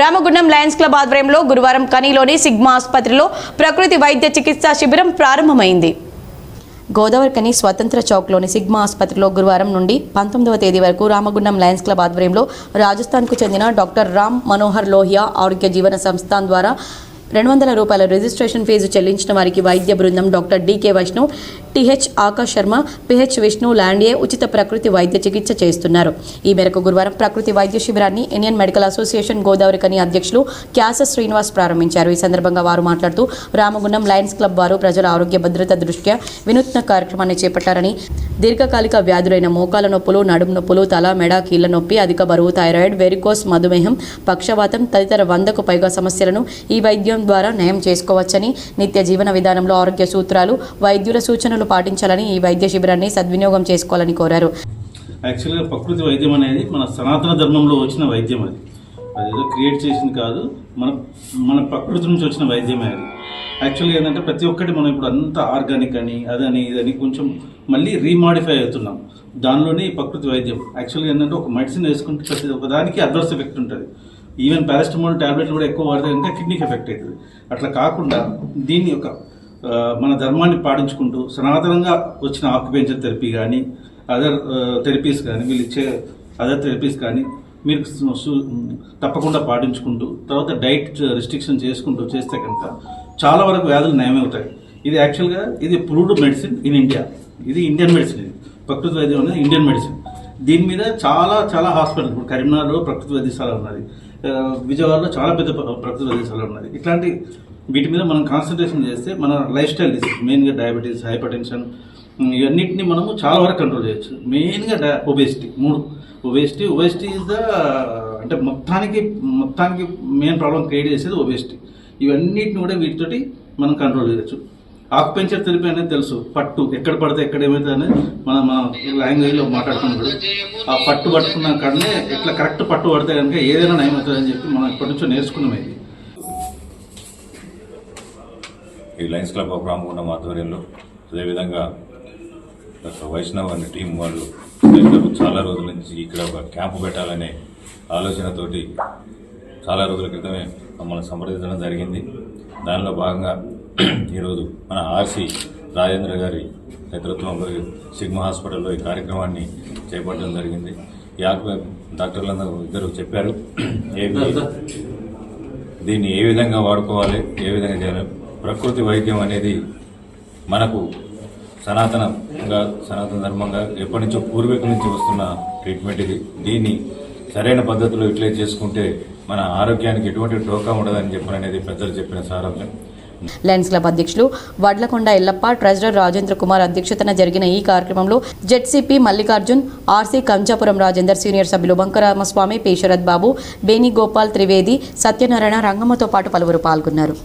Ramagundam Lions club ఆధ్వర్యంలో గురువారం కనిలోని sigma ఆసుపత్రిలో ప్రకృతి వైద్య చికిత్సా శిబిరం ప్రారంభమైంది. గోదావరికని స్వతంత్ర చౌక్లోని సిగ్మా ఆసుపత్రిలో గురువారం నుండి 19వ తేదీ వరకు రామగుండం లయన్స్ క్లబ్ ఆధ్వర్యంలో రాజస్థాన్కు చెందిన డాక్టర్ రామ్ మనోహర్ లోహియా ఆరోగ్య జీవన సంస్థాన్ ద్వారా 200 రూపాయల రిజిస్ట్రేషన్ ఫీజు చెల్లించిన వారికి వైద్య బృందం doctor DK Vaishnav, TH Akash Sharma, PH Vishnu లాండియే ఉచిత ప్రకృతి వైద్య చికిత్స చేస్తున్నారు. ఈ మేరకు గురువారం ప్రకృతి వైద్య శిబిరాన్ని ఇండియన్ మెడికల్ అసోసియేషన్ గోదావరికని అధ్యక్షులు క్యాస శ్రీనివాస్ ప్రారంభించారు. ఈ సందర్భంగా వారు మాట్లాడుతూ రామగుండం లయన్స్ క్లబ్ వారు ప్రజల ఆరోగ్య భద్రత దృష్ట్యా వినూత్న కార్యక్రమాన్ని చేపట్టారని, దీర్ఘకాలిక వ్యాధులైన మోకాల నొప్పులు, నడుము నొప్పులు, తల మెడ కీళ్ల నొప్పి, అధిక బరువు, థైరాయిడ్, వెరికోస్, మధుమేహం, పక్షవాతం తదితర 100కు పైగా సమస్యలను ఈ వైద్యం ద్వారా నయం చేసుకోవచ్చని, నిత్య జీవన విధానంలో ఆరోగ్య సూత్రాలు, వైద్యుల సూచనలు పాటించాలని, ఈ వైద్య శిబిరాన్ని సద్వినియోగం చేసుకోవాలని కోరారు. యాక్చువల్గా ప్రకృతి వైద్యం అనేది మన సనాతన ధర్మంలో వచ్చిన వైద్యం. అది క్రియేట్ చేసింది కాదు, మన ప్రకృతి నుంచి వచ్చిన వైద్యమే అది. యాక్చువల్గా ఏంటంటే ప్రతి ఒక్కటి మనం ఇప్పుడు అంతా ఆర్గానిక్ అని అదని ఇదని కొంచెం మళ్ళీ రీమాడిఫై అవుతున్నాం. దానిలోనే ప్రకృతి వైద్యం యాక్చువల్గా ఏంటంటే ఒక మెడిసిన్ వేసుకుంటే ప్రతి ఒక్కదానికి అడ్వర్స్ ఎఫెక్ట్ ఉంటుంది. ఈవెన్ పారాసిటమాల్ ట్యాబ్లెట్లు కూడా ఎక్కువ వాడితే కనుక కిడ్నీకి ఎఫెక్ట్ అవుతుంది. అట్లా కాకుండా దీన్ని ఒక మన ధర్మాన్ని పాటించుకుంటూ సనాతనంగా వచ్చిన ఆక్యుపెన్షన్ థెరపీ కానీ అదర్ థెరపీస్ కానీ వీళ్ళు ఇచ్చే అదర్ థెరపీస్ కానీ మీరు తప్పకుండా పాటించుకుంటూ తర్వాత డైట్ రిస్ట్రిక్షన్ చేసుకుంటూ చేస్తే కనుక చాలా వరకు వ్యాధులు నయమవుతాయి. ఇది యాక్చువల్గా ఇది ప్రూవ్డ్ మెడిసిన్ ఇన్ ఇండియా. ఇది ఇండియన్ మెడిసిన్. ఇది ప్రకృతి వైద్యం అనేది ఇండియన్ మెడిసిన్. దీని మీద చాలా హాస్పిటల్, ఇప్పుడు కరీంనగర్లో ప్రకృతి వైద్యశాల ఉన్నది, విజయవాడలో చాలా పెద్ద ప్రకృతి వైద్యశాల ఉన్నది. ఇట్లాంటి వీటి మీద మనం కాన్సన్ట్రేషన్ చేస్తే మన లైఫ్ స్టైల్ డిసీజ్ మెయిన్గా డయాబెటీస్, హైపర్ టెన్షన్ ఇవన్నిటిని మనము చాలా వరకు కంట్రోల్ చేయొచ్చు. మెయిన్గా ఒబేసిటీ. ఒబేసిటీ ఇస్ ద అంటే మొత్తానికి మెయిన్ ప్రాబ్లం క్రియేట్ చేసేది ఒబేసిటీ. ఇవన్నిటిని కూడా వీటితోటి మనం కంట్రోల్ చేయొచ్చు. ఆక్యుపెన్చర్ థెరపీ అనేది తెలుసు, పట్టు ఎక్కడ పడితే ఎక్కడ ఏమైతే అనేది మన లాంగ్వేజ్లో మాట్లాడుకున్నప్పుడు ఆ పట్టు పట్టుకున్న కాడనే ఎట్లా కరెక్ట్ పట్టు పడితే కనుక ఏదైనా నయమవుతుంది అని చెప్పి మనం ఇప్పటి నుంచో నేర్చుకున్నాం. ఈ లయన్స్ క్లబ్ ఆఫ్ రామగుండం ఆధ్వర్యంలో అదేవిధంగా వైష్ణవ్ అనే టీం వాళ్ళు చాలా రోజుల నుంచి ఇక్కడ ఒక క్యాంపు పెట్టాలనే ఆలోచనతోటి చాలా రోజుల క్రితమే మమ్మల్ని సంప్రదించడం జరిగింది. దానిలో భాగంగా ఈరోజు మన ఆర్సి రాజేంద్ర గారి నేతృత్వంలో సిగ్మా హాస్పిటల్లో ఈ కార్యక్రమాన్ని చేపట్టడం జరిగింది. డాక్టర్లందరూ ఇద్దరు చెప్పారు దీన్ని ఏ విధంగా వాడుకోవాలి, ఏ విధంగా చేయాలి. ప్రకృతి వైద్యం అనేది మనకు సనాతన ధర్మంగా ఎప్పటి నుంచో పూర్వీకుల నుంచి వస్తున్న ట్రీట్మెంట్ ఇది. దీన్ని సరైన పద్ధతిలో యూటిలైజ్ చేసుకుంటే మన ఆరోగ్యానికి ఎటువంటి డోకా ఉండదని చెప్పననేది పెద్దలు చెప్పిన సారాంశం. లయన్స్ క్లబ్ అధ్యక్షులు వడ్లకొండ ఎల్లప్ప, ట్రెజరర్ రాజేంద్ర కుమార్ అధ్యక్షతన జరిగిన ఈ కార్యక్రమంలో జెడ్సీపీ మల్లికార్జున్, ఆర్సీ కంచాపురం రాజేందర్, సీనియర్ సభ్యులు బంకరామస్వామి, పేశరథ్ బాబు, బేణిగోపాల్ త్రివేది, సత్యనారాయణ, రంగమ్మతో పాటు పలువురు పాల్గొన్నారు.